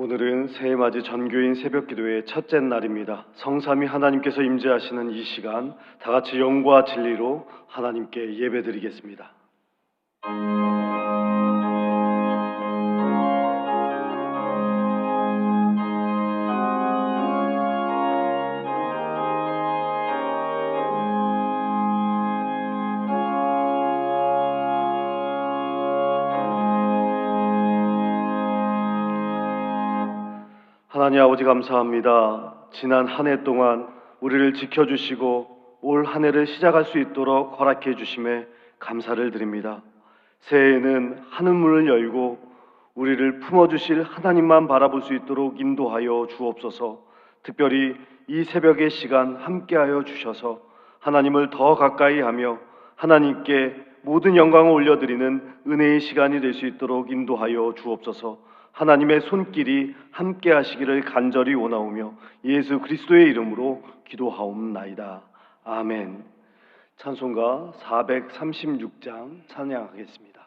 오늘은 새해맞이 전교인 새벽기도의 첫째 날입니다. 성삼위 하나님께서 임재하시는 이 시간 다 같이 영과 진리로 하나님께 예배드리겠습니다. 하나님 아버지 감사합니다. 지난 한 해 동안 우리를 지켜주시고 올 한 해를 시작할 수 있도록 허락해 주심에 감사를 드립니다. 새해에는 하늘문을 열고 우리를 품어주실 하나님만 바라볼 수 있도록 인도하여 주옵소서. 특별히 이 새벽의 시간 함께하여 주셔서 하나님을 더 가까이 하며 하나님께 모든 영광을 올려드리는 은혜의 시간이 될 수 있도록 인도하여 주옵소서. 하나님의 손길이 함께 하시기를 간절히 원하오며 예수 그리스도의 이름으로 기도하옵나이다. 아멘. 찬송가 436장 찬양하겠습니다.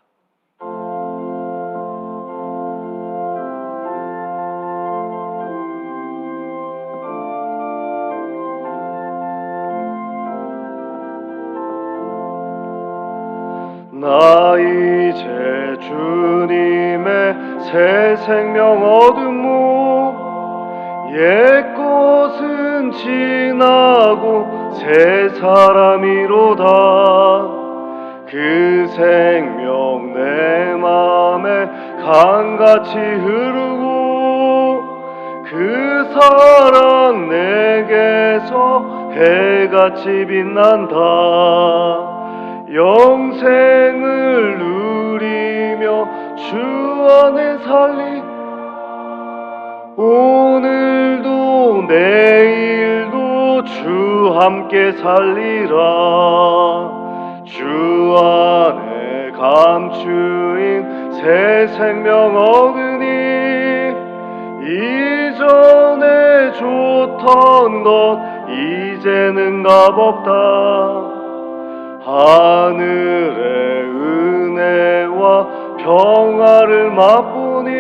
나 이제 주님의 새 생명 얻음무 옛 것은 지나고 새 사람이로다. 그 생명 내 맘에 강같이 흐르고 그 사랑 내게서 해같이 빛난다. 영생을 누리며 주 안에 살리 오늘도 내일도 주 함께 살리라. 주 안에 감추인 새 생명 얻으니 이전에 좋던 것 이제는 값없다. 하늘의 은혜와 평화를 맛보니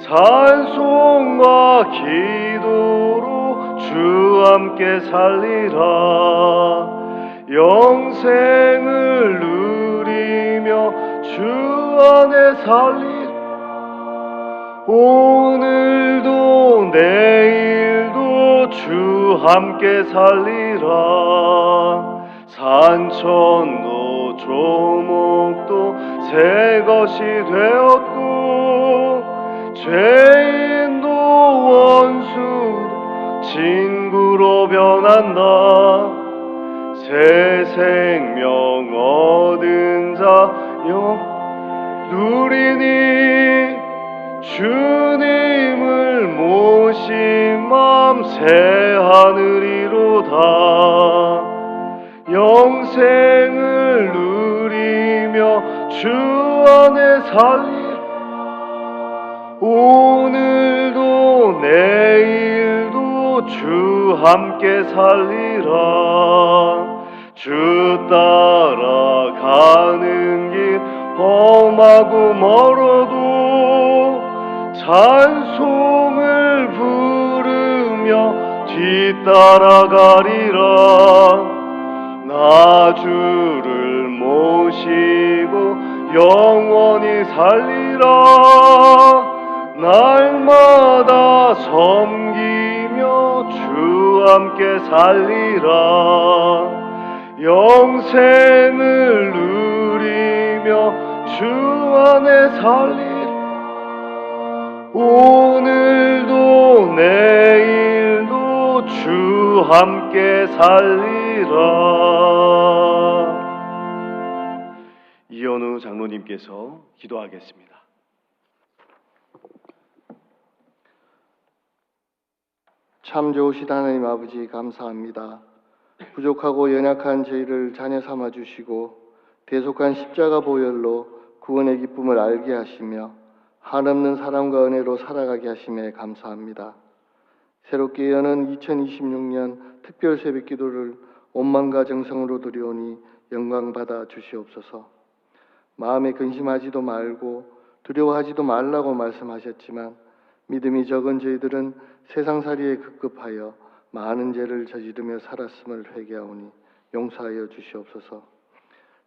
찬송과 기도로 주 함께 살리라. 영생을 누리며 주 안에 살리라. 오늘도 내일도 주 함께 살리라. 산천도 조목도 새 것이 되었고 죄인도 원수도 친구로 변한다. 새 생명 얻은 자여 누리니 주님을 모신 맘 새 하늘이로다. 영생을 누리며 주 안에 살리라. 오늘도 내일도 주 함께 살리라. 주 따라 가는 길 험하고 멀어도 찬송을 부르며 뒤따라가리라. 나 주를 모시고 영원히 살리라. 날마다 섬기며 주 함께 살리라. 영생을 누리며 주 안에 살리라. 오늘도 내일도 주 함께 살리라. 이현우 장로님께서 기도하겠습니다. 참 좋으신 하나님 아버지 감사합니다. 부족하고 연약한 저희를 자녀 삼아 주시고 대속한 십자가 보혈로 구원의 기쁨을 알게 하시며 한없는 사랑과 은혜로 살아가게 하심에 감사합니다. 새롭게 여는 2026년 특별 새벽 기도를 온망과 정성으로 드리오니 영광받아 주시옵소서. 마음에 근심하지도 말고 두려워하지도 말라고 말씀하셨지만 믿음이 적은 저희들은 세상살이에 급급하여 많은 죄를 저지르며 살았음을 회개하오니 용서하여 주시옵소서.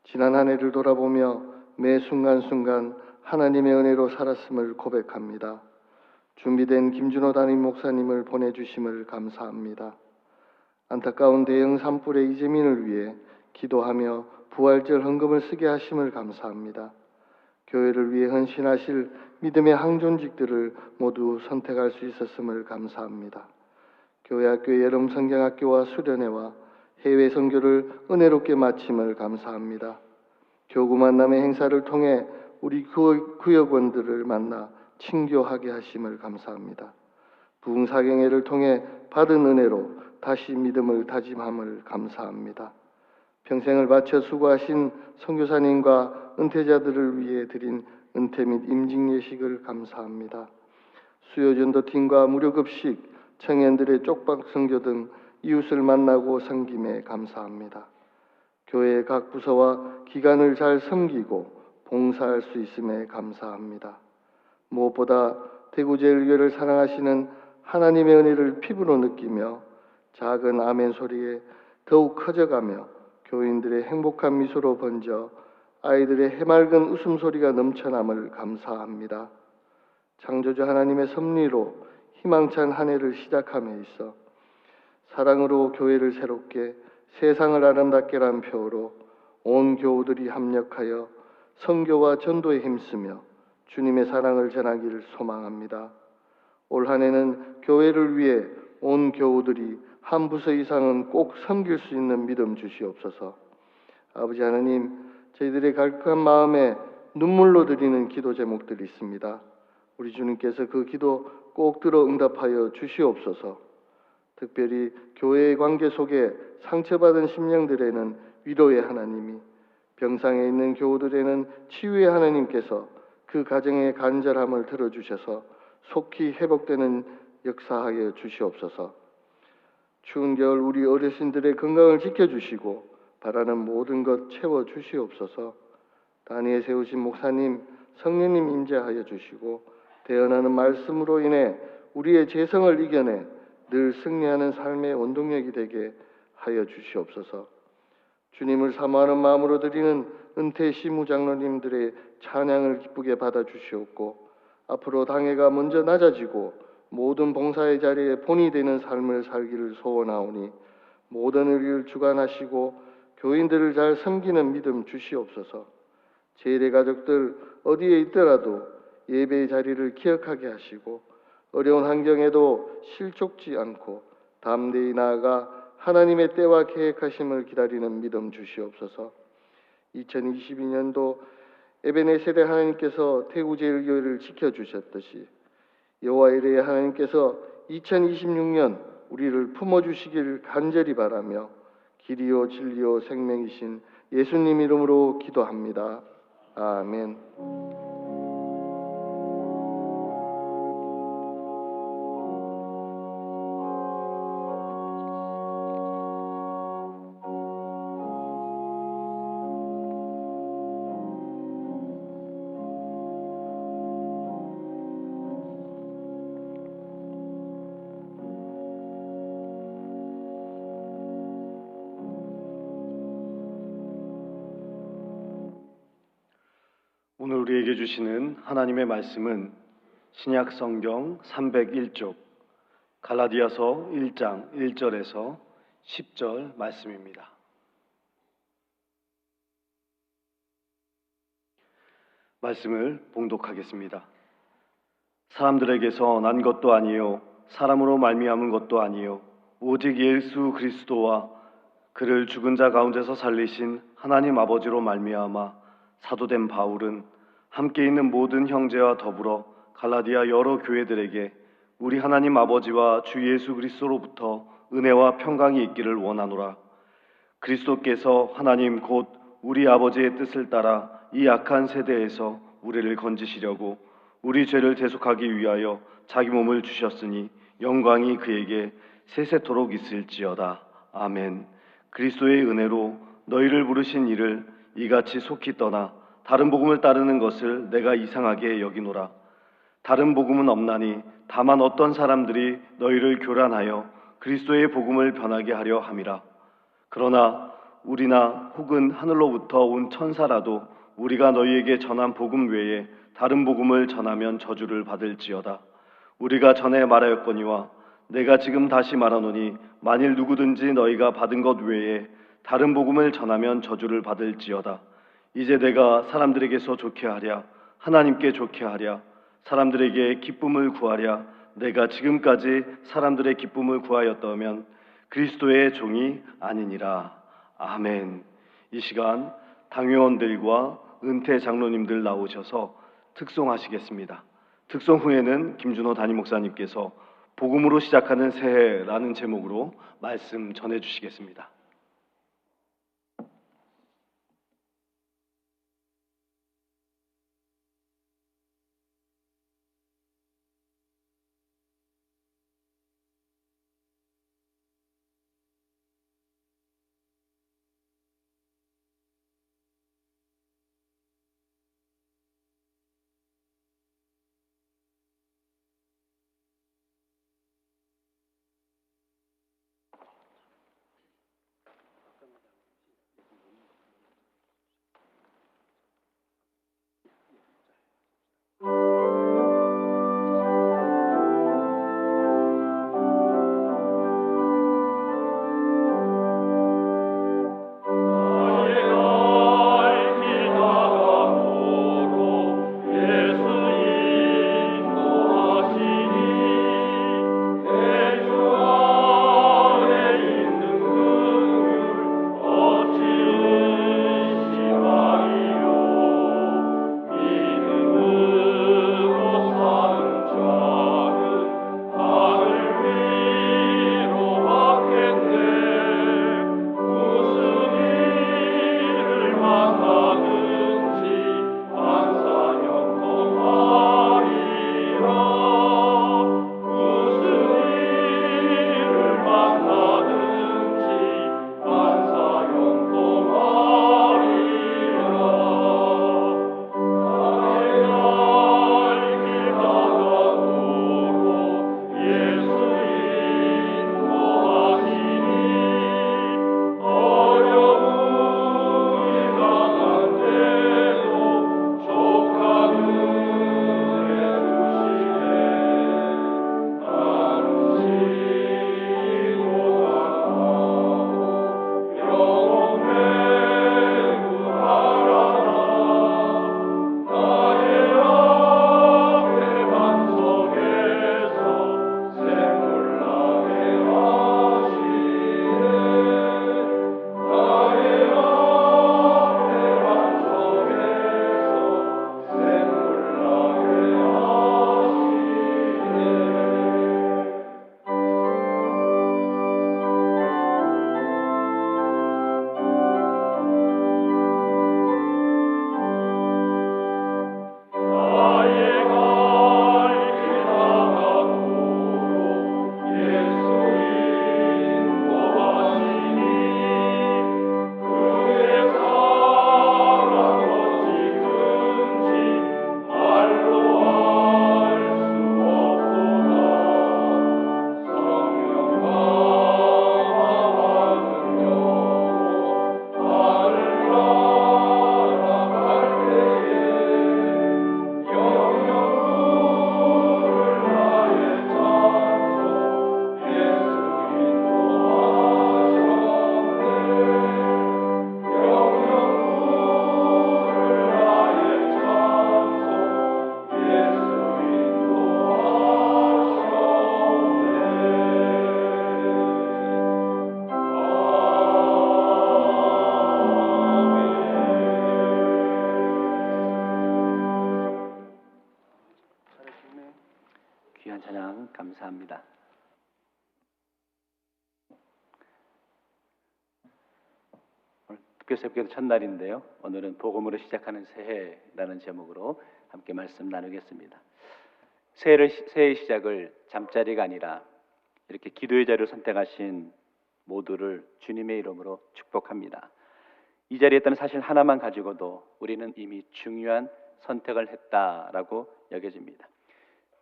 지난 한 해를 돌아보며 매 순간순간 하나님의 은혜로 살았음을 고백합니다. 준비된 김준호 담임 목사님을 보내주심을 감사합니다. 안타까운 대형 산불의 이재민을 위해 기도하며 부활절 헌금을 쓰게 하심을 감사합니다. 교회를 위해 헌신하실 믿음의 항존직들을 모두 선택할 수 있었음을 감사합니다. 교회학교의 여름성경학교와 수련회와 해외 선교를 은혜롭게 마침을 감사합니다. 교구 만남의 행사를 통해 우리 구역원들을 만나 친교하게 하심을 감사합니다. 부흥사경회를 통해 받은 은혜로 다시 믿음을 다짐함을 감사합니다. 평생을 바쳐 수고하신 선교사님과 은퇴자들을 위해 드린 은퇴 및 임직 예식을 감사합니다. 수요전도팀과 무료급식, 청년들의 쪽박 선교 등 이웃을 만나고 섬김에 감사합니다. 교회의 각 부서와 기관을 잘 섬기고 봉사할 수 있음에 감사합니다. 무엇보다 대구제일교회를 사랑하시는 하나님의 은혜를 피부로 느끼며 작은 아멘 소리에 더욱 커져가며 교인들의 행복한 미소로 번져 아이들의 해맑은 웃음소리가 넘쳐남을 감사합니다. 창조주 하나님의 섭리로 희망찬 한 해를 시작함에 있어 사랑으로 교회를 새롭게 세상을 아름답게란 표어로 온 교우들이 합력하여 선교와 전도에 힘쓰며 주님의 사랑을 전하기를 소망합니다. 올 한 해는 교회를 위해 온 교우들이 한 부서 이상은 꼭 섬길 수 있는 믿음 주시옵소서. 아버지 하나님, 저희들의 갈급한 마음에 눈물로 드리는 기도 제목들이 있습니다. 우리 주님께서 그 기도 꼭 들어 응답하여 주시옵소서. 특별히 교회의 관계 속에 상처받은 심령들에는 위로의 하나님이, 병상에 있는 교우들에는 치유의 하나님께서 그 가정의 간절함을 들어주셔서 속히 회복되는 역사하여 주시옵소서. 추운 겨울 우리 어르신들의 건강을 지켜주시고 바라는 모든 것 채워주시옵소서. 단위에 세우신 목사님, 성령님 임재하여 주시고 대언하는 말씀으로 인해 우리의 죄성을 이겨내 늘 승리하는 삶의 원동력이 되게 하여 주시옵소서. 주님을 사모하는 마음으로 드리는 은퇴 시무장로님들의 찬양을 기쁘게 받아주시옵고 앞으로 당회가 먼저 낮아지고 모든 봉사의 자리에 본이 되는 삶을 살기를 소원하오니 모든 의리를 주관하시고 교인들을 잘 섬기는 믿음 주시옵소서. 제일의 가족들 어디에 있더라도 예배의 자리를 기억하게 하시고 어려운 환경에도 실족지 않고 담대히 나아가 하나님의 때와 계획하심을 기다리는 믿음 주시옵소서. 2022년도 에베네셀의 하나님께서 대구제일교회를 지켜주셨듯이 여호와 이레의 하나님께서 2026년 우리를 품어주시길 간절히 바라며 길이요 진리요 생명이신 예수님 이름으로 기도합니다. 아멘. 오늘 우리에게 주시는 하나님의 말씀은 신약 성경 301쪽 갈라디아서 1장 1절에서 10절 말씀입니다. 말씀을 봉독하겠습니다. 사람들에게서 난 것도 아니요 사람으로 말미암은 것도 아니요 오직 예수 그리스도와 그를 죽은 자 가운데서 살리신 하나님 아버지로 말미암아 사도된 바울은 함께 있는 모든 형제와 더불어 갈라디아 여러 교회들에게 우리 하나님 아버지와 주 예수 그리스도로부터 은혜와 평강이 있기를 원하노라. 그리스도께서 하나님 곧 우리 아버지의 뜻을 따라 이 악한 세대에서 우리를 건지시려고 우리 죄를 대속하기 위하여 자기 몸을 주셨으니 영광이 그에게 세세토록 있을지어다. 아멘. 그리스도의 은혜로 너희를 부르신 이를 이같이 속히 떠나 다른 복음을 따르는 것을 내가 이상하게 여기노라. 다른 복음은 없나니 다만 어떤 사람들이 너희를 교란하여 그리스도의 복음을 변하게 하려 함이라. 그러나 우리나 혹은 하늘로부터 온 천사라도 우리가 너희에게 전한 복음 외에 다른 복음을 전하면 저주를 받을지어다. 우리가 전에 말하였거니와 내가 지금 다시 말하노니 만일 누구든지 너희가 받은 것 외에 다른 복음을 전하면 저주를 받을지어다. 이제 내가 사람들에게서 좋게 하랴 하나님께 좋게 하랴 사람들에게 기쁨을 구하랴 내가 지금까지 사람들의 기쁨을 구하였다면 그리스도의 종이 아니니라. 아멘. 이 시간 당회원들과 은퇴 장로님들 나오셔서 특송하시겠습니다. 특송 후에는 김준호 담임 목사님께서 복음으로 시작하는 새해라는 제목으로 말씀 전해 주시겠습니다. 귀한 찬양 감사합니다. 오늘 특별새벽기도 첫날인데요. 오늘은 복음으로 시작하는 새해라는 제목으로 함께 말씀 나누겠습니다. 새해의 시작을 잠자리가 아니라 이렇게 기도의 자리를 선택하신 모두를 주님의 이름으로 축복합니다. 이 자리에 있다는 사실 하나만 가지고도 우리는 이미 중요한 선택을 했다라고 여겨집니다.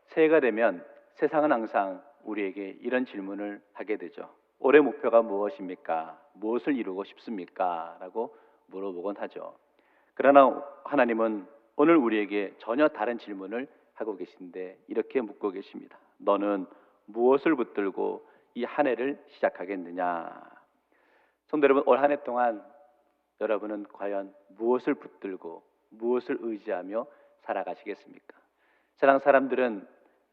새해가 되면 세상은 항상 우리에게 이런 질문을 하게 되죠. 올해 목표가 무엇입니까? 무엇을 이루고 싶습니까? 라고 물어보곤 하죠. 그러나 하나님은 오늘 우리에게 전혀 다른 질문을 하고 계신데 이렇게 묻고 계십니다. 너는 무엇을 붙들고 이 한 해를 시작하겠느냐? 성도 여러분, 올 한 해 동안 여러분은 과연 무엇을 붙들고 무엇을 의지하며 살아가시겠습니까? 세상 사람들은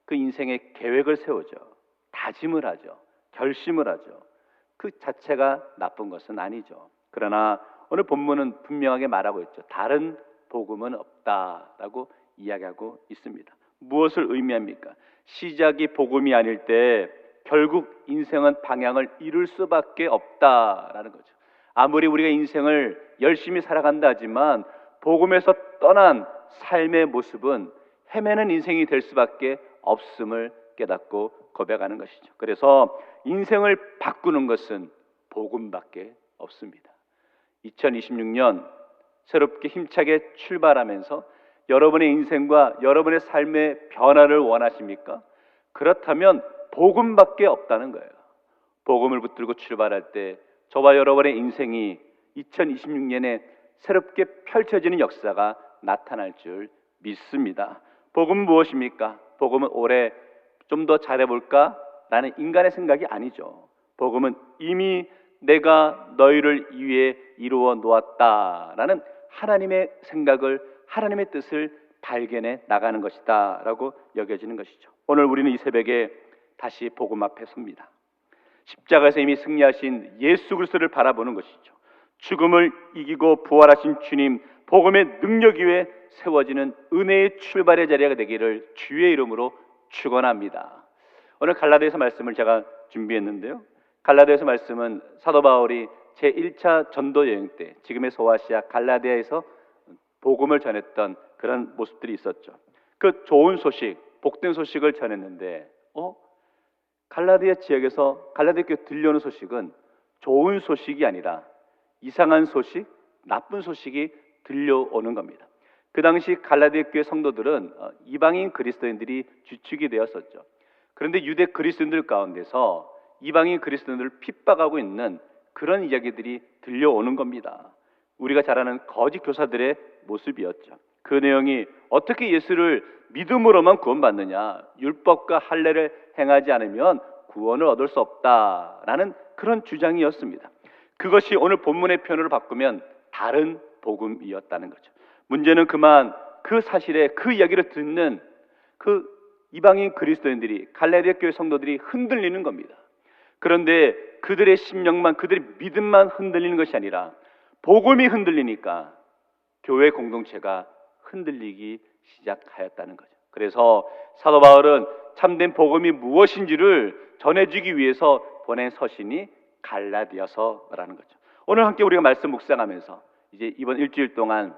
그 인생의 계획을 세우죠. 다짐을 하죠. 결심을 하죠. 그 자체가 나쁜 것은 아니죠. 그러나 오늘 본문은 분명하게 말하고 있죠. 다른 복음은 없다라고 이야기하고 있습니다. 무엇을 의미합니까? 시작이 복음이 아닐 때 결국 인생은 방향을 잃을 수밖에 없다라는 거죠. 아무리 우리가 인생을 열심히 살아간다 하지만 복음에서 떠난 삶의 모습은 헤매는 인생이 될 수밖에 없음을 깨닫고 고백하는 것이죠. 그래서 인생을 바꾸는 것은 복음밖에 없습니다. 2026년 새롭게 힘차게 출발하면서 여러분의 인생과 여러분의 삶의 변화를 원하십니까? 그렇다면 복음밖에 없다는 거예요. 복음을 붙들고 출발할 때 저와 여러분의 인생이 2026년에 새롭게 펼쳐지는 역사가 나타날 줄 믿습니다. 복음은 무엇입니까? 복음은 올해 좀 더 잘해볼까? 라는 인간의 생각이 아니죠. 복음은 이미 내가 너희를 위해 이루어 놓았다라는 하나님의 생각을, 하나님의 뜻을 발견해 나가는 것이다 라고 여겨지는 것이죠. 오늘 우리는 이 새벽에 다시 복음 앞에 섭니다. 십자가에서 이미 승리하신 예수 그리스도를 바라보는 것이죠. 죽음을 이기고 부활하신 주님, 복음의 능력 위에 세워지는 은혜의 출발의 자리가 되기를 주의 이름으로 축원합니다. 오늘 갈라디아서 말씀을 제가 준비했는데요. 갈라디아서 말씀은 사도 바울이 제1차 전도 여행 때 지금의 소아시아 갈라디아에서 복음을 전했던 그런 모습들이 있었죠. 그 좋은 소식, 복된 소식을 전했는데 갈라디아 지역에서 갈라디아 교회 들려오는 소식은 좋은 소식이 아니라 이상한 소식, 나쁜 소식이 들려오는 겁니다. 그 당시 갈라디아 교회 성도들은 이방인 그리스도인들이 주축이 되었었죠. 그런데 유대 그리스도인들 가운데서 이방인 그리스도인들을 핍박하고 있는 그런 이야기들이 들려오는 겁니다. 우리가 잘 아는 거짓 교사들의 모습이었죠. 그 내용이 어떻게 예수를 믿음으로만 구원받느냐, 율법과 할례를 행하지 않으면 구원을 얻을 수 없다라는 그런 주장이었습니다. 그것이 오늘 본문의 표현으로 바꾸면 다른 복음이었다는 거죠. 문제는 그만 그 사실에 그 이야기를 듣는 그 이방인 그리스도인들이, 갈라디아 교회 성도들이 흔들리는 겁니다. 그런데 그들의 심령만, 그들의 믿음만 흔들리는 것이 아니라 복음이 흔들리니까 교회 공동체가 흔들리기 시작하였다는 거죠. 그래서 사도 바울은 참된 복음이 무엇인지를 전해주기 위해서 보낸 서신이 갈라디아서라는 거죠. 오늘 함께 우리가 말씀 묵상하면서 이제 이번 일주일 동안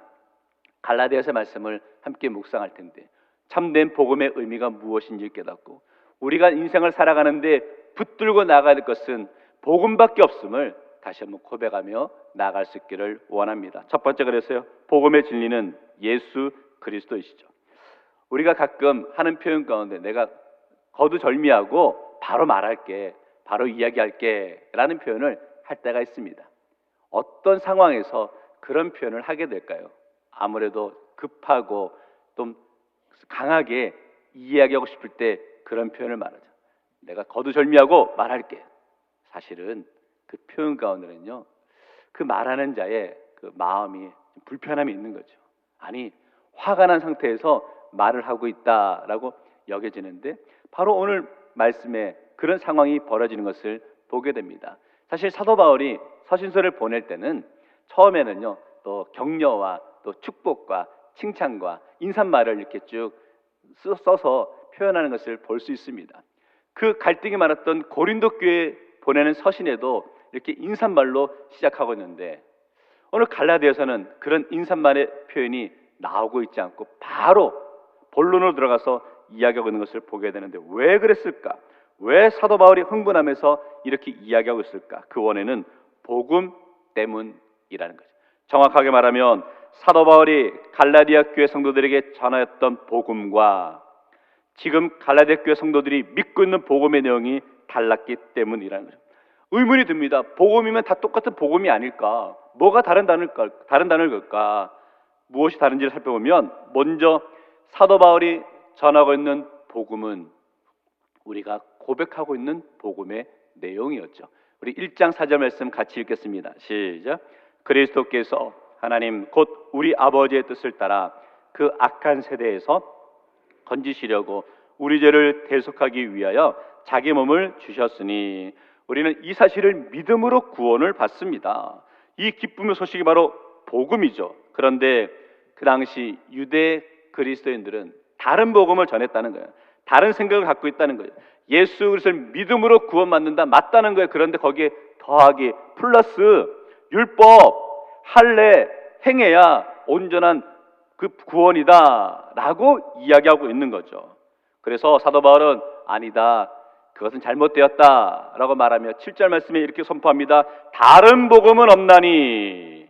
갈라디아서 말씀을 함께 묵상할 텐데 참된 복음의 의미가 무엇인지 깨닫고 우리가 인생을 살아가는데 붙들고 나가야 될 것은 복음밖에 없음을 다시 한번 고백하며 나아갈 수 있기를 원합니다. 첫 번째, 그래서요, 복음의 진리는 예수 그리스도이시죠. 우리가 가끔 하는 표현 가운데 내가 거두절미하고 바로 말할게, 바로 이야기할게 라는 표현을 할 때가 있습니다. 어떤 상황에서 그런 표현을 하게 될까요? 아무래도 급하고 좀 강하게 이야기하고 싶을 때 그런 표현을 말하죠. 내가 거두절미하고 말할게. 사실은 그 표현 가운데는요, 그 말하는 자의 그 마음이 불편함이 있는 거죠. 아니, 화가 난 상태에서 말을 하고 있다라고 여겨지는데 바로 오늘 말씀에 그런 상황이 벌어지는 것을 보게 됩니다. 사실 사도 바울이 서신서를 보낼 때는 처음에는요, 또 격려와 또 축복과 칭찬과 인사말을 이렇게 쭉 써서 표현하는 것을 볼 수 있습니다. 그 갈등이 많았던 고린도 교회에 보내는 서신에도 이렇게 인사말로 시작하고 있는데 오늘 갈라디아서는 그런 인사말의 표현이 나오고 있지 않고 바로 본론으로 들어가서 이야기하고 있는 것을 보게 되는데 왜 그랬을까? 왜 사도 바울이 흥분하면서 이렇게 이야기하고 있을까? 그 원인은 복음 때문이라는 거죠. 정확하게 말하면 사도 바울이 갈라디아 교회 성도들에게 전하였던 복음과 지금 갈라디아 교회 성도들이 믿고 있는 복음의 내용이 달랐기 때문이라는 거죠. 의문이 듭니다. 복음이면 다 똑같은 복음이 아닐까? 뭐가 다른 단어를 걸까? 무엇이 다른지를 살펴보면 먼저 사도 바울이 전하고 있는 복음은 우리가 고백하고 있는 복음의 내용이었죠. 우리 1장 4절 말씀 같이 읽겠습니다. 시작. 그리스도께서 하나님 곧 우리 아버지의 뜻을 따라 그 악한 세대에서 건지시려고 우리 죄를 대속하기 위하여 자기 몸을 주셨으니 우리는 이 사실을 믿음으로 구원을 받습니다. 이 기쁨의 소식이 바로 복음이죠. 그런데 그 당시 유대 그리스도인들은 다른 복음을 전했다는 거예요. 다른 생각을 갖고 있다는 거예요. 예수 그리스도를 믿음으로 구원받는다, 맞다는 거예요. 그런데 거기에 더하기 플러스 율법, 할례, 행해야 온전한 그 구원이다라고 이야기하고 있는 거죠. 그래서 사도 바울은 아니다, 그것은 잘못되었다라고 말하며 7절 말씀에 이렇게 선포합니다. 다른 복음은 없나니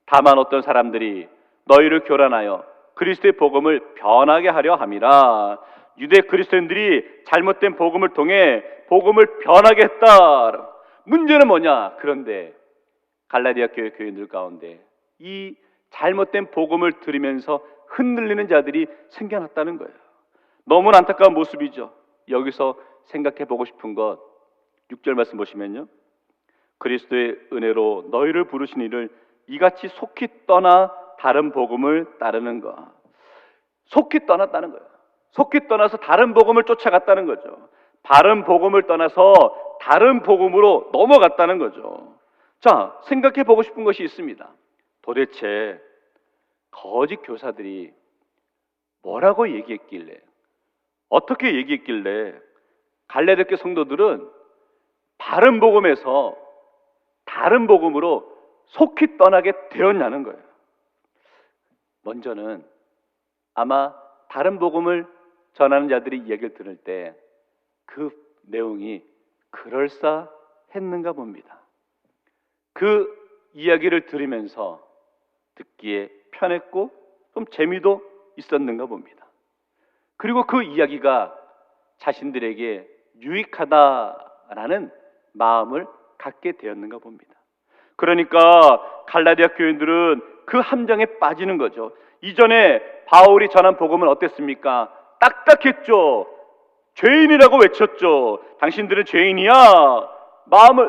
다만 어떤 사람들이 너희를 교란하여 그리스도의 복음을 변하게 하려 함이라. 유대 그리스도인들이 잘못된 복음을 통해 복음을 변하게 했다. 문제는 뭐냐? 그런데 갈라디아 교회 교인들 가운데 이 잘못된 복음을 들으면서 흔들리는 자들이 생겨났다는 거예요. 너무나 안타까운 모습이죠. 여기서 생각해 보고 싶은 것 6절 말씀 보시면요, 그리스도의 은혜로 너희를 부르신 이를 이같이 속히 떠나 다른 복음을 따르는 것. 속히 떠났다는 거예요. 속히 떠나서 다른 복음을 쫓아갔다는 거죠. 바른 복음을 떠나서 다른 복음으로 넘어갔다는 거죠. 자, 생각해 보고 싶은 것이 있습니다. 도대체 거짓 교사들이 뭐라고 얘기했길래, 어떻게 얘기했길래 갈라디아 교회 성도들은 바른 복음에서 다른 복음으로 속히 떠나게 되었냐는 거예요. 먼저는 아마 다른 복음을 전하는 자들이 이야기를 들을 때 그 내용이 그럴싸했는가 봅니다. 그 이야기를 들으면서 듣기에 편했고 좀 재미도 있었는가 봅니다. 그리고 그 이야기가 자신들에게 유익하다라는 마음을 갖게 되었는가 봅니다. 그러니까 갈라디아 교인들은 그 함정에 빠지는 거죠. 이전에 바울이 전한 복음은 어땠습니까? 딱딱했죠. 죄인이라고 외쳤죠. 당신들은 죄인이야.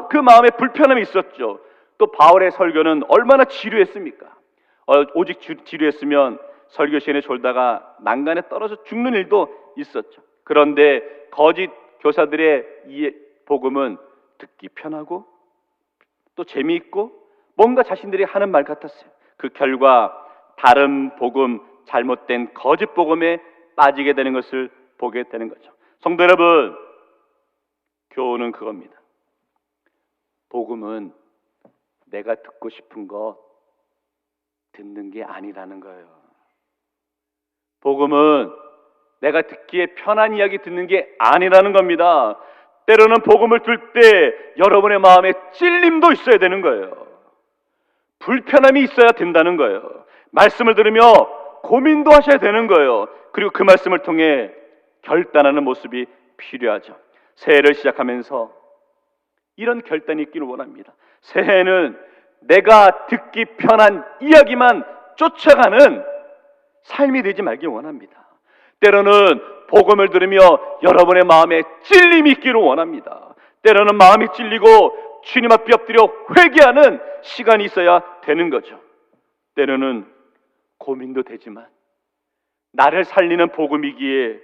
그 마음에 불편함이 있었죠. 또 바울의 설교는 얼마나 지루했습니까? 오직 지루했으면 설교 시간에 졸다가 난간에 떨어져 죽는 일도 있었죠. 그런데 거짓 교사들의 이 복음은 듣기 편하고 또 재미있고 뭔가 자신들이 하는 말 같았어요. 그 결과 다른 복음, 잘못된 거짓 복음에 빠지게 되는 것을 보게 되는 거죠. 성도 여러분, 교훈은 그겁니다. 복음은 내가 듣고 싶은 거 듣는 게 아니라는 거예요. 복음은 내가 듣기에 편한 이야기 듣는 게 아니라는 겁니다. 때로는 복음을 들 때 여러분의 마음에 찔림도 있어야 되는 거예요. 불편함이 있어야 된다는 거예요. 말씀을 들으며 고민도 하셔야 되는 거예요. 그리고 그 말씀을 통해 결단하는 모습이 필요하죠. 새해를 시작하면서 이런 결단이 있기를 원합니다. 새해에는 내가 듣기 편한 이야기만 쫓아가는 삶이 되지 말길 원합니다. 때로는 복음을 들으며 여러분의 마음에 찔림이 있기를 원합니다. 때로는 마음이 찔리고 주님 앞에 엎드려 회개하는 시간이 있어야 되는 거죠. 때로는 고민도 되지만 나를 살리는 복음이기에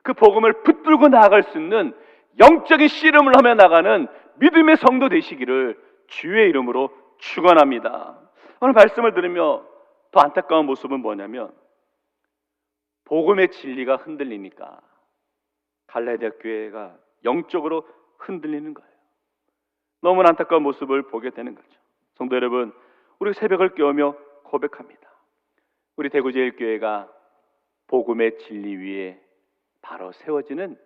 그 복음을 붙들고 나아갈 수 있는 영적인 씨름을 하며 나가는 믿음의 성도 되시기를 주의 이름으로 축원합니다. 오늘 말씀을 들으며 더 안타까운 모습은 뭐냐면 복음의 진리가 흔들리니까 갈라디아 교회가 영적으로 흔들리는 거예요. 너무나 안타까운 모습을 보게 되는 거죠. 성도 여러분, 우리 새벽을 깨우며 고백합니다. 우리 대구제일교회가 복음의 진리 위에 바로 세워지는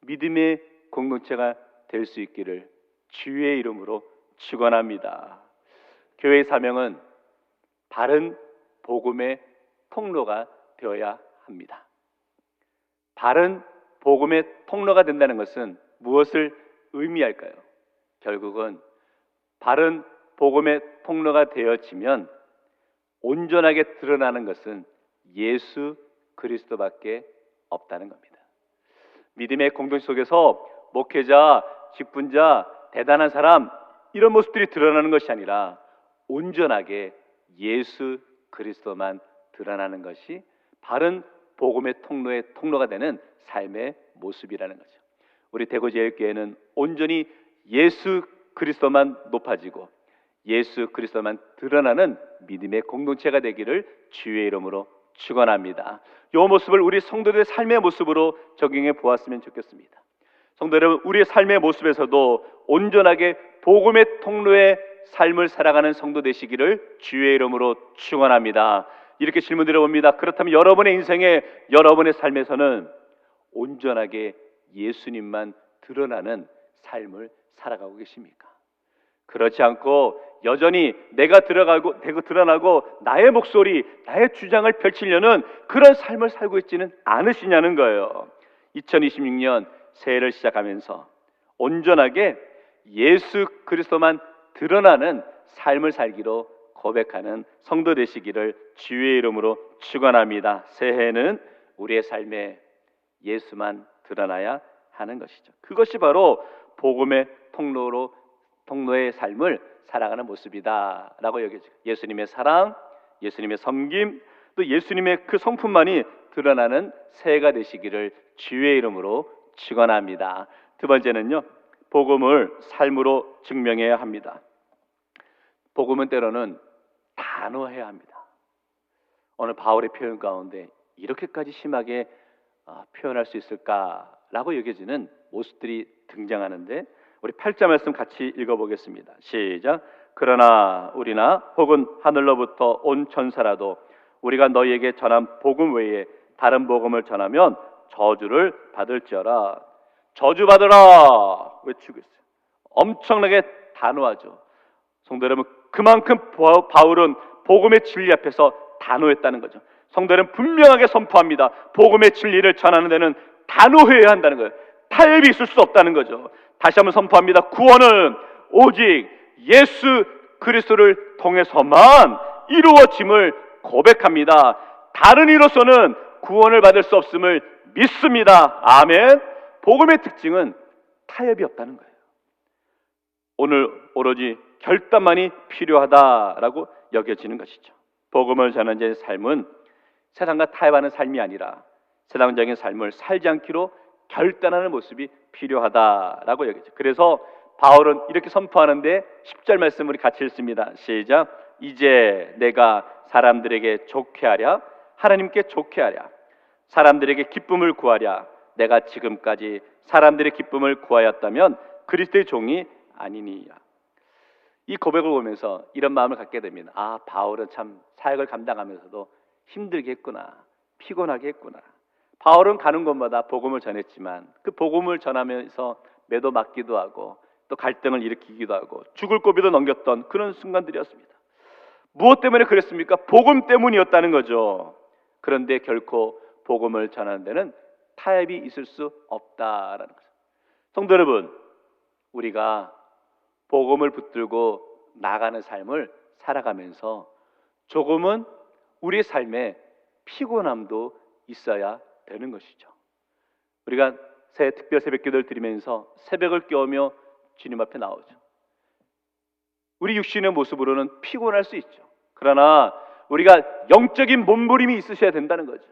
믿음의 공동체가 될 수 있기를 주의 이름으로 축원합니다. 교회의 사명은 바른 복음의 통로가 되어야 합니다. 바른 복음의 통로가 된다는 것은 무엇을 의미할까요? 결국은 바른 복음의 통로가 되어지면 온전하게 드러나는 것은 예수 그리스도밖에 없다는 겁니다. 믿음의 공동체 속에서 목회자, 직분자, 대단한 사람 이런 모습들이 드러나는 것이 아니라 온전하게 예수 그리스도만 드러나는 것이 바른 복음의 통로의 통로가 되는 삶의 모습이라는 거죠. 우리 대구제일교회는 온전히 예수 그리스도만 높아지고 예수 그리스도만 드러나는 믿음의 공동체가 되기를 주의 이름으로 축원합니다. 이 모습을 우리 성도들의 삶의 모습으로 적용해 보았으면 좋겠습니다. 성도 여러분, 우리의 삶의 모습에서도 온전하게 복음의 통로의 삶을 살아가는 성도 되시기를 주의 이름으로 축원합니다. 이렇게 질문 드려봅니다. 그렇다면 여러분의 인생에, 여러분의 삶에서는 온전하게 예수님만 드러나는 삶을 살아가고 계십니까? 그렇지 않고 여전히 내가 드러나고 나의 목소리, 나의 주장을 펼치려는 그런 삶을 살고 있지는 않으시냐는 거예요. 2026년 새해를 시작하면서 온전하게 예수 그리스도만 드러나는 삶을 살기로 고백하는 성도 되시기를 주의 이름으로 축원합니다. 새해는 우리의 삶에 예수만 드러나야 하는 것이죠. 그것이 바로 복음의 통로의 삶을 살아가는 모습이다라고 여겨져요. 예수님의 사랑, 예수님의 섬김, 또 예수님의 그 성품만이 드러나는 새해가 되시기를 주의 이름으로 축원합니다. 두 번째는요, 복음을 삶으로 증명해야 합니다. 복음은 때로는 단호해야 합니다. 오늘 바울의 표현 가운데 이렇게까지 심하게 표현할 수 있을까라고 여겨지는 모습들이 등장하는데 우리 8절 말씀 같이 읽어보겠습니다. 시작. 그러나 우리나 혹은 하늘로부터 온 천사라도 우리가 너희에게 전한 복음 외에 다른 복음을 전하면 저주를 받을지어라. 저주받으라 외치고 있어요. 엄청나게 단호하죠. 성도 여러분, 그만큼 바울은 복음의 진리 앞에서 단호했다는 거죠. 성도는 분명하게 선포합니다. 복음의 진리를 전하는 데는 단호해야 한다는 거예요. 타협이 있을 수 없다는 거죠. 다시 한번 선포합니다. 구원은 오직 예수 그리스도를 통해서만 이루어짐을 고백합니다. 다른 이로서는 구원을 받을 수 없음을 믿습니다. 아멘. 복음의 특징은 타협이 없다는 거예요. 오늘 오로지 결단만이 필요하다라고 여겨지는 것이죠. 복음을 전하는 자의 삶은 세상과 타협하는 삶이 아니라 세상적인 삶을 살지 않기로 결단하는 모습이 필요하다라고 여겨져. 그래서 바울은 이렇게 선포하는데 10절 말씀 우리 같이 읽습니다. 시작. 이제 내가 사람들에게 좋게 하랴, 하나님께 좋게 하랴, 사람들에게 기쁨을 구하랴. 내가 지금까지 사람들의 기쁨을 구하였다면 그리스도의 종이 아니니라. 이 고백을 보면서 이런 마음을 갖게 됩니다. 아, 바울은 참 사역을 감당하면서도 힘들게 했구나, 피곤하게 했구나. 바울은 가는 곳마다 복음을 전했지만 그 복음을 전하면서 매도 맞기도 하고 또 갈등을 일으키기도 하고 죽을 고비도 넘겼던 그런 순간들이었습니다. 무엇 때문에 그랬습니까? 복음 때문이었다는 거죠. 그런데 결코 복음을 전하는 데는 타협이 있을 수 없다라는 거죠. 성도 여러분, 우리가 복음을 붙들고 나가는 삶을 살아가면서 조금은 우리의 삶에 피곤함도 있어야 되는 것이죠. 우리가 새 특별 새벽 기도를 드리면서 새벽을 깨우며 주님 앞에 나오죠. 우리 육신의 모습으로는 피곤할 수 있죠. 그러나 우리가 영적인 몸부림이 있으셔야 된다는 거죠.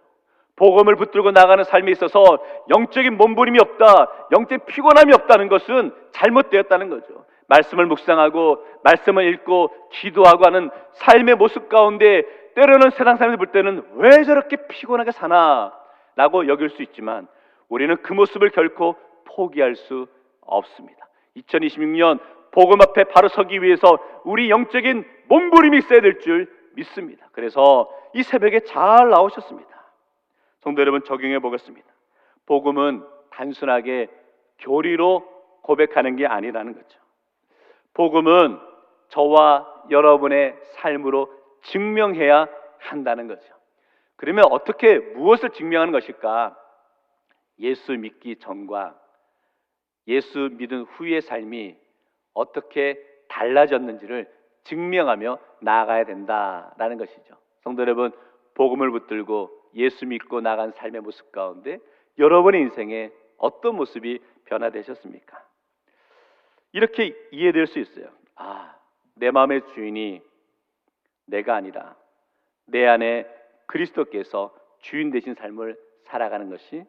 복음을 붙들고 나가는 삶에 있어서 영적인 몸부림이 없다, 영적 피곤함이 없다는 것은 잘못되었다는 거죠. 말씀을 묵상하고 말씀을 읽고 기도하고 하는 삶의 모습 가운데 때로는 세상 사람들이 볼 때는 왜 저렇게 피곤하게 사나 라고 여길 수 있지만 우리는 그 모습을 결코 포기할 수 없습니다. 2026년 복음 앞에 바로 서기 위해서 우리 영적인 몸부림이 있어야 될 줄 믿습니다. 그래서 이 새벽에 잘 나오셨습니다. 성도 여러분, 적용해 보겠습니다. 복음은 단순하게 교리로 고백하는 게 아니라는 거죠. 복음은 저와 여러분의 삶으로 증명해야 한다는 거죠. 그러면 어떻게 무엇을 증명하는 것일까? 예수 믿기 전과 예수 믿은 후의 삶이 어떻게 달라졌는지를 증명하며 나아가야 된다라는 것이죠. 성도 여러분, 복음을 붙들고 예수 믿고 나간 삶의 모습 가운데 여러분의 인생에 어떤 모습이 변화되셨습니까? 이렇게 이해될 수 있어요. 내 마음의 주인이 내가 아니라 내 안에 그리스도께서 주인 되신 삶을 살아가는 것이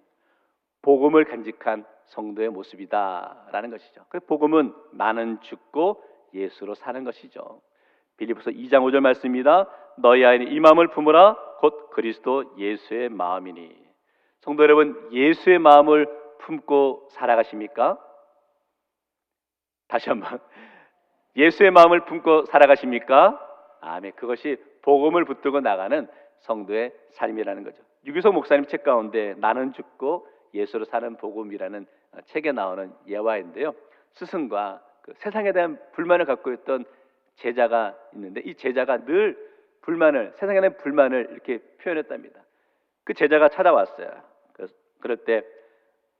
복음을 간직한 성도의 모습이다라는 것이죠. 그 복음은 나는 죽고 예수로 사는 것이죠. 빌립보서 2장 5절 말씀입니다. 너희 안에 이 마음을 품으라 곧 그리스도 예수의 마음이니. 성도 여러분, 예수의 마음을 품고 살아가십니까? 다시 한번, 예수의 마음을 품고 살아가십니까? 아멘. 그것이 복음을 붙들고 나가는 성도의 삶이라는 거죠. 유기석 목사님 책 가운데 나는 죽고 예수로 사는 복음이라는 책에 나오는 예화인데요, 스승과 그 세상에 대한 불만을 갖고 있던 제자가 있는데 이 제자가 늘 세상에 대한 불만을 이렇게 표현했답니다. 그 제자가 찾아왔어요. 그럴 때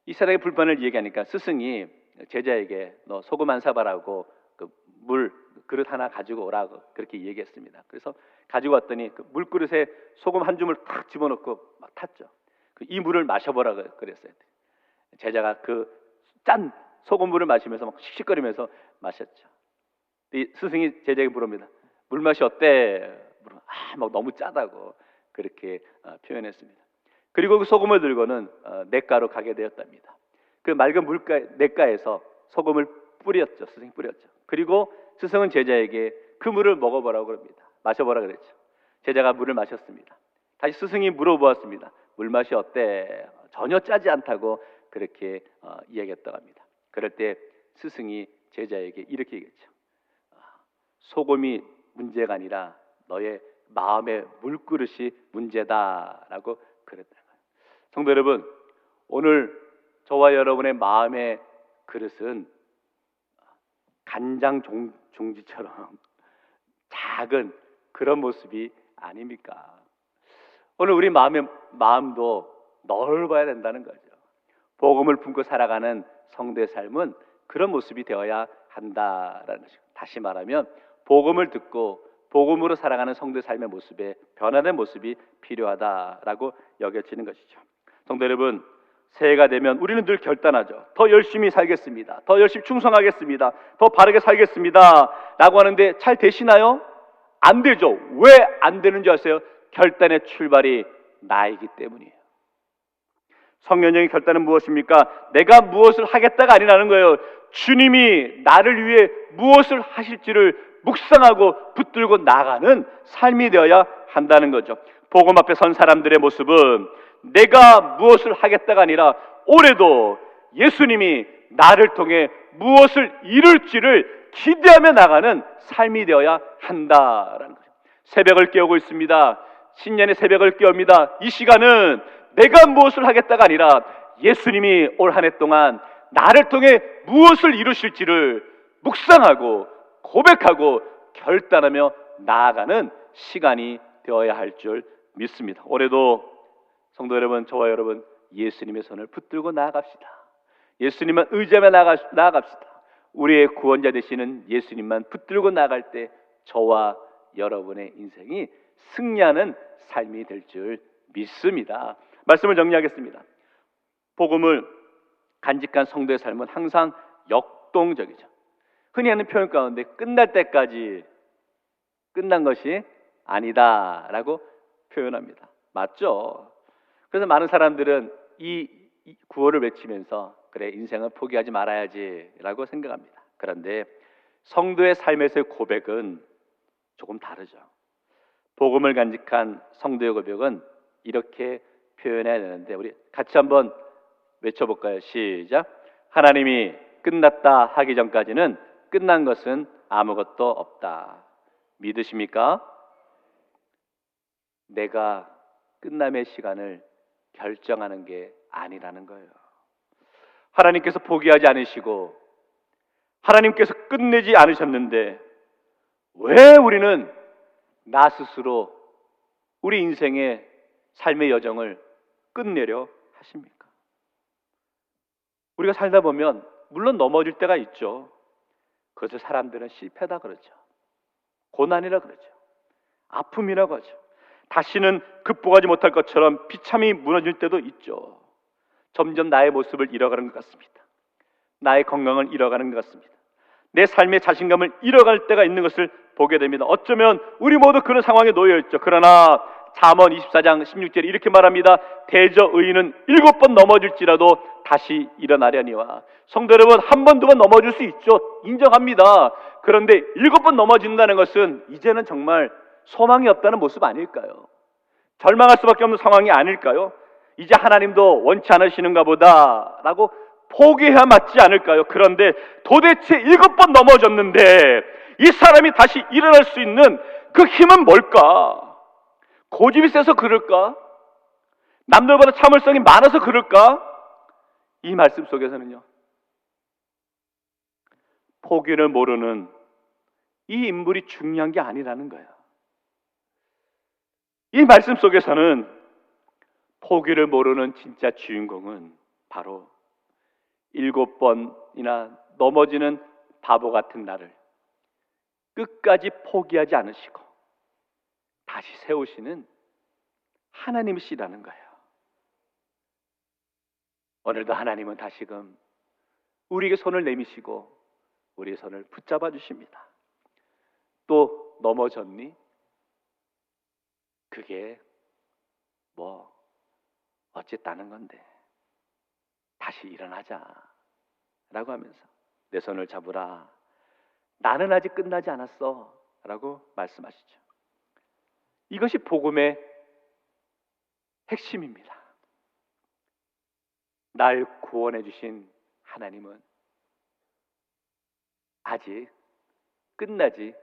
이 세상의 불만을 얘기하니까 스승이 제자에게 너 소금 한 사발하고 그 물 그릇 하나 가지고 오라고 그렇게 얘기했습니다. 그래서 가지고 왔더니 그 물그릇에 소금 한 줌을 탁 집어넣고 막 탔죠. 이 물을 마셔보라 그랬어요. 제자가 그 짠 소금물을 마시면서 막 씩씩거리면서 마셨죠. 이 스승이 제자에게 물습니다. 물맛이 어때? 막 너무 짜다고 그렇게 표현했습니다. 그리고 그 소금을 들고는 냇가로 가게 되었답니다. 그 맑은 냇가에서 소금을 뿌렸죠. 스승이 뿌렸죠. 그리고 스승은 제자에게 그 물을 먹어보라고 그럽니다. 마셔보라 그랬죠. 제자가 물을 마셨습니다. 다시 스승이 물어보았습니다. 물맛이 어때? 전혀 짜지 않다고 그렇게 이야기했다고 합니다. 그럴 때 스승이 제자에게 이렇게 얘기했죠. 소금이 문제가 아니라 너의 마음의 물그릇이 문제다라고 그랬다는 거예요. 성도 여러분, 오늘 저와 여러분의 마음의 그릇은 간장 종지처럼 작은 그런 모습이 아닙니까? 오늘 우리 마음도 넓어야 된다는 거죠. 복음을 품고 살아가는 성도의 삶은 그런 모습이 되어야 한다라는 것이죠. 다시 말하면 복음을 듣고 복음으로 살아가는 성도의 삶의 모습에 변화된 모습이 필요하다라고 여겨지는 것이죠. 성도 여러분, 새해가 되면 우리는 늘 결단하죠. 더 열심히 살겠습니다. 더 열심히 충성하겠습니다. 더 바르게 살겠습니다 라고 하는데 잘 되시나요? 안 되죠. 왜 안 되는 줄 아세요? 결단의 출발이 나이기 때문이에요. 성령의 결단은 무엇입니까? 내가 무엇을 하겠다가 아니라는 거예요. 주님이 나를 위해 무엇을 하실지를 묵상하고 붙들고 나가는 삶이 되어야 한다는 거죠. 복음 앞에 선 사람들의 모습은 내가 무엇을 하겠다가 아니라 올해도 예수님이 나를 통해 무엇을 이룰지를 기대하며 나가는 삶이 되어야 한다라는 거죠. 새벽을 깨우고 있습니다. 신년의 새벽을 깨웁니다. 이 시간은 내가 무엇을 하겠다가 아니라 예수님이 올 한 해 동안 나를 통해 무엇을 이루실지를 묵상하고 고백하고 결단하며 나아가는 시간이 되어야 할 줄 믿습니다. 올해도 성도 여러분, 저와 여러분, 예수님의 손을 붙들고 나아갑시다. 예수님만 의지하며 나아갑시다. 우리의 구원자 되시는 예수님만 붙들고 나아갈 때 저와 여러분의 인생이 승리하는 삶이 될 줄 믿습니다. 말씀을 정리하겠습니다. 복음을 간직한 성도의 삶은 항상 역동적이죠. 흔히 하는 표현 가운데 끝날 때까지 끝난 것이 아니다라고 표현합니다. 맞죠? 그래서 많은 사람들은 이 구호를 외치면서 그래, 인생을 포기하지 말아야지라고 생각합니다. 그런데 성도의 삶에서의 고백은 조금 다르죠. 복음을 간직한 성도의 고백은 이렇게 표현해야 되는데 우리 같이 한번 외쳐볼까요? 시작. 하나님이 끝났다 하기 전까지는 끝난 것은 아무것도 없다. 믿으십니까? 내가 끝남의 시간을 결정하는 게 아니라는 거예요. 하나님께서 포기하지 않으시고 하나님께서 끝내지 않으셨는데 왜 우리는 나 스스로 우리 인생의 삶의 여정을 끝내려 하십니까? 우리가 살다 보면 물론 넘어질 때가 있죠. 그래서 사람들은 실패다 그러죠. 고난이라 그러죠. 아픔이라고 하죠. 다시는 극복하지 못할 것처럼 비참히 무너질 때도 있죠. 점점 나의 모습을 잃어가는 것 같습니다. 나의 건강을 잃어가는 것 같습니다. 내 삶의 자신감을 잃어갈 때가 있는 것을 보게 됩니다. 어쩌면 우리 모두 그런 상황에 놓여 있죠. 그러나 잠언 24장 16절에 이렇게 말합니다. 대저 의인은 7번 넘어질지라도 다시 일어나려니와. 성도 여러분, 한 번, 두 번 넘어질 수 있죠. 인정합니다. 그런데 7번 넘어진다는 것은 이제는 정말 소망이 없다는 모습 아닐까요? 절망할 수밖에 없는 상황이 아닐까요? 이제 하나님도 원치 않으시는가 보다 라고 포기해야 맞지 않을까요? 그런데 도대체 7번 넘어졌는데 이 사람이 다시 일어날 수 있는 그 힘은 뭘까? 고집이 세서 그럴까? 남들보다 참을성이 많아서 그럴까? 이 말씀 속에서는요, 포기를 모르는 이 인물이 중요한 게 아니라는 거예요. 이 말씀 속에서는 포기를 모르는 진짜 주인공은 바로 7번이나 넘어지는 바보 같은 나를 끝까지 포기하지 않으시고 다시 세우시는 하나님이시라는 거예요. 오늘도 하나님은 다시금 우리에게 손을 내미시고 우리의 손을 붙잡아 주십니다. 또 넘어졌니? 그게 뭐 어쨌다는 건데 다시 일어나자 라고 하면서 내 손을 잡으라. 나는 아직 끝나지 않았어 라고 말씀하시죠. 이것이 복음의 핵심입니다. 날 구원해 주신 하나님은 아직 끝나지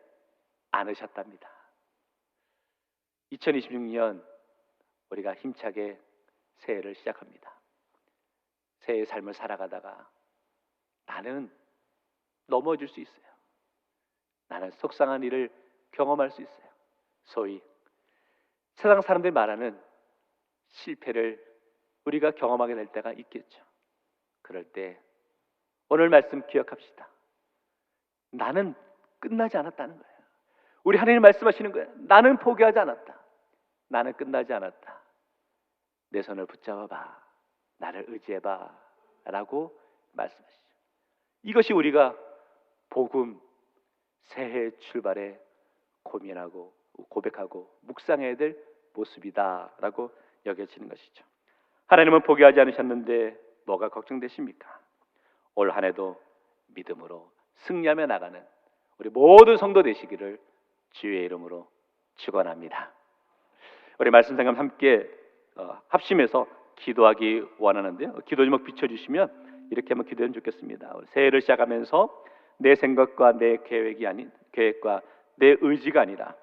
않으셨답니다. 2026년 우리가 힘차게 새해를 시작합니다. 새해의 삶을 살아가다가 나는 넘어질 수 있어요. 나는 속상한 일을 경험할 수 있어요. 소위 세상 사람들이 말하는 실패를 우리가 경험하게 될 때가 있겠죠. 그럴 때 오늘 말씀 기억합시다. 나는 끝나지 않았다는 거예요. 우리 하나님 말씀하시는 거예요. 나는 포기하지 않았다. 나는 끝나지 않았다. 내 손을 붙잡아봐. 나를 의지해봐 라고 말씀하시죠. 이것이 우리가 복음 새해 출발에 고민하고 고백하고 묵상해야 될 모습이다 라고 여겨지는 것이죠. 하나님은 포기하지 않으셨는데 뭐가 걱정되십니까? 올 한 해도 믿음으로 승리하며 나가는 우리 모든 성도 되시기를 주의 이름으로 축원합니다. 우리 말씀 생각 함께 합심해서 기도하기 원하는데요. 기도 제목 비춰주시면 이렇게 한번 기도하면 좋겠습니다. 새해를 시작하면서 내 생각과 내 계획과 내 의지가 아니라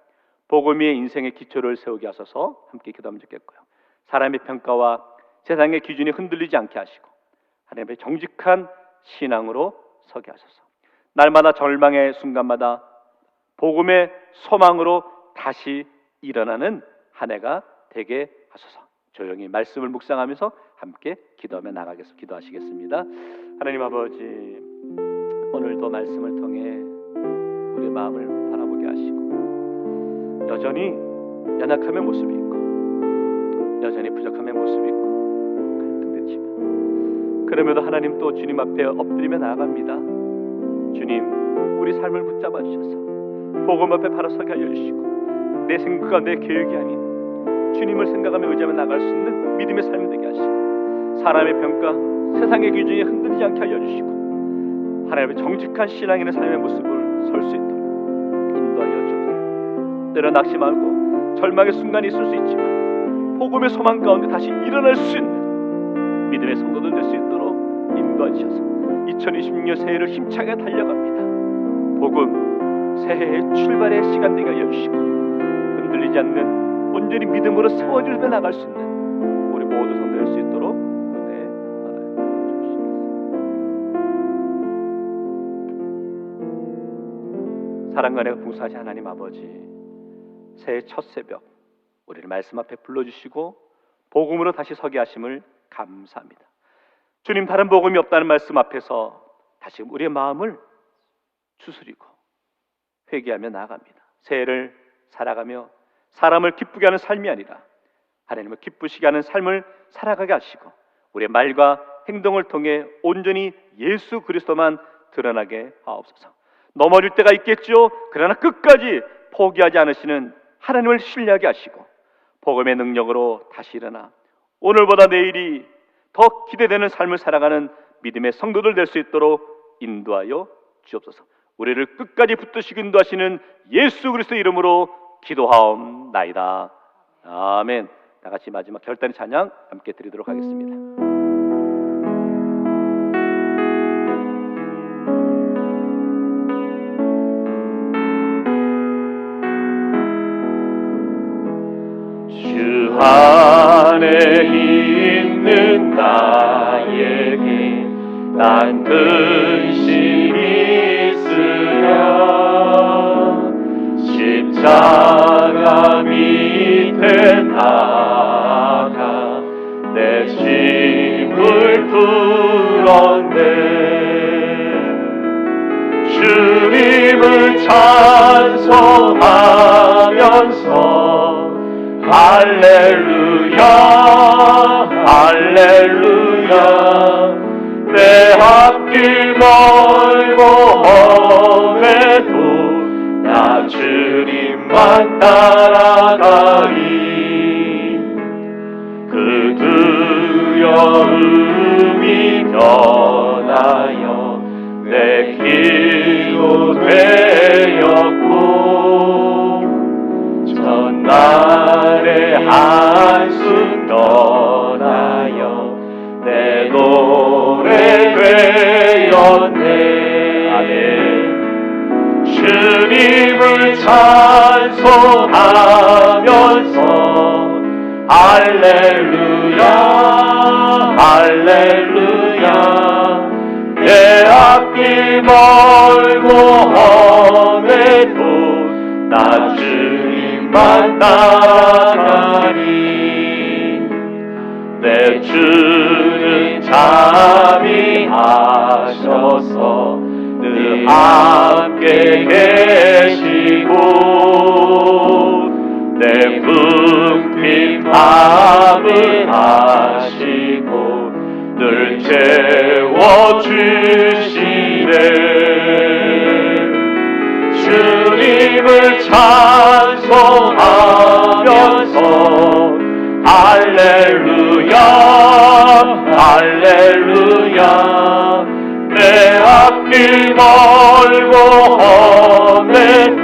복음 위에 인생의 기초를 세우게 하소서 함께 기도하면 좋겠고요. 사람의 평가와 세상의 기준이 흔들리지 않게 하시고 하나님의 정직한 신앙으로 서게 하소서. 날마다 절망의 순간마다 복음의 소망으로 다시 일어나는 한 해가 되게 하소서. 조용히 말씀을 묵상하면서 함께 기도하며 기도하시겠습니다. 하나님 아버지, 오늘도 말씀을 통해 우리의 마음을 바라보게 하시고 여전히 연약함의 모습이 있고 여전히 부족함의 모습이 있고 갈등되지만 그럼에도 하나님 또 주님 앞에 엎드리며 나아갑니다. 주님, 우리 삶을 붙잡아 주셔서 복음 앞에 바로 서게 하여 주시고 내 생각과 내 계획이 아닌 주님을 생각하며 의지하며 나갈 수 있는 믿음의 삶이 되게 하시고 사람의 평가, 세상의 기준이 흔들리지 않게 하여 주시고 하나님의 정직한 신앙인의 삶의 모습을 설 수 있도록 인도하여 주옵소서. 때로 낙심하고 절망의 순간이 있을 수 있지만 복음의 소망 가운데 다시 일어날 수 있는 믿음의 성도들 될 수 있도록 인도하여 주셔서 2026년 새해를 힘차게 달려갑니다. 복음 새해의 출발의 시간 되게 하여 주시고 흔들리지 않는 온전히 믿음으로 세워주며 나갈 수 있는 우리 모두 성도 될 수 있도록 은혜 주시겠습니다. 사랑과 은혜가 풍성하신 하나님 아버지, 새해 첫 새벽 우리를 말씀 앞에 불러주시고 복음으로 다시 서게 하심을 감사합니다. 주님, 다른 복음이 없다는 말씀 앞에서 다시금 우리의 마음을 추스리고 회개하며 나아갑니다. 새해를 살아가며 사람을 기쁘게 하는 삶이 아니라 하나님을 기쁘시게 하는 삶을 살아가게 하시고 우리의 말과 행동을 통해 온전히 예수 그리스도만 드러나게 하옵소서. 넘어질 때가 있겠죠. 그러나 끝까지 포기하지 않으시는 하나님을 신뢰하게 하시고 복음의 능력으로 다시 일어나 오늘보다 내일이 더 기대되는 삶을 살아가는 믿음의 성도들 될 수 있도록 인도하여 주옵소서. 우리를 끝까지 붙드시고 인도하시는 예수 그리스도의 이름으로 기도하옵나이다. 아멘. 다 같이 마지막 결단의 찬양 함께 드리도록 하겠습니다. 주 안에 있는 나에게 난 근심이 있으랴 십자가 밑에 나가 내 짐을 풀었네 주님을 찬송하면서 할렐루야 할렐루야 내 앞길 멀고 험해도 나 주님만 따라가리 그 두려움이 변하여 내 기도 되었고 전날의 한숨 떠나여 내 노래 되었네 아멘 주님을 찬송하면서 할렐루야 할렐루야 내 앞길 멀고 험해도 나 주님만 따라가리 내 주는 자비하셔서 늘 함께 계시고 내 굶긴 밤을 하시고 늘 채워주시네 주님을 찬송하면서 할렐루야 할렐루야 내 앞길 멀고 험해도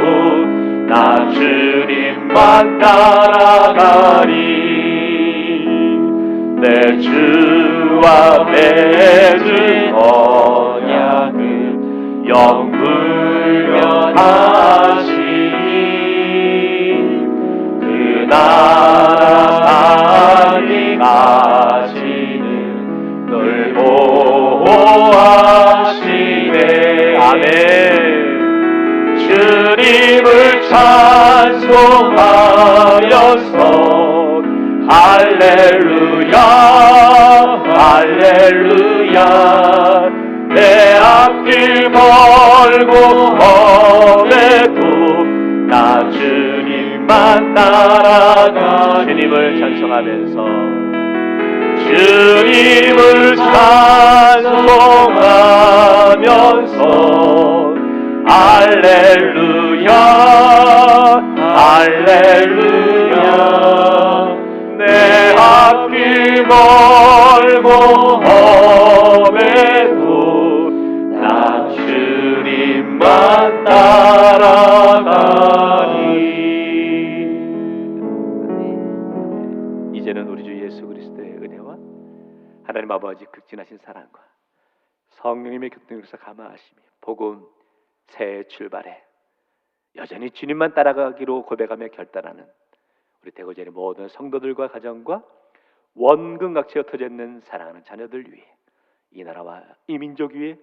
나 주님만 따라가리 내 주와 맺은 언약은 영불변하시니 그 나라 가지는 널 보호하시네 아멘 주님을 찬송하면서 할렐루야 할렐루야 내 앞길 멀고 험해도 나 주님만 따라가 주님을 찬송하면서 주님을 찬송하면서 할렐루야 할렐루야 내 앞길 멀고 험해도 나 주님만 따라가니 이제는 우리 주 예수 그리스도의 은혜와 하나님 아버지 극진하신 사랑과 성령님의 교통에서 감화하심이 복음 새 출발에 여전히 주님만 따라가기로 고백하며 결단하는 우리 대구제의 모든 성도들과 가정과 원근각지에 흩어져 있는 사랑하는 자녀들 위해 이 나라와 이 민족 위에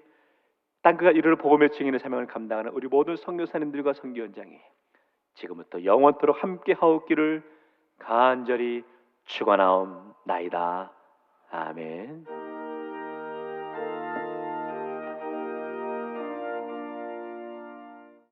땅끝가 이르러 복음의 증인의 사명을 감당하는 우리 모든 선교사님들과 선교원장이 지금부터 영원토록 함께 하옵기를 간절히 축원하옵나이다. 아멘.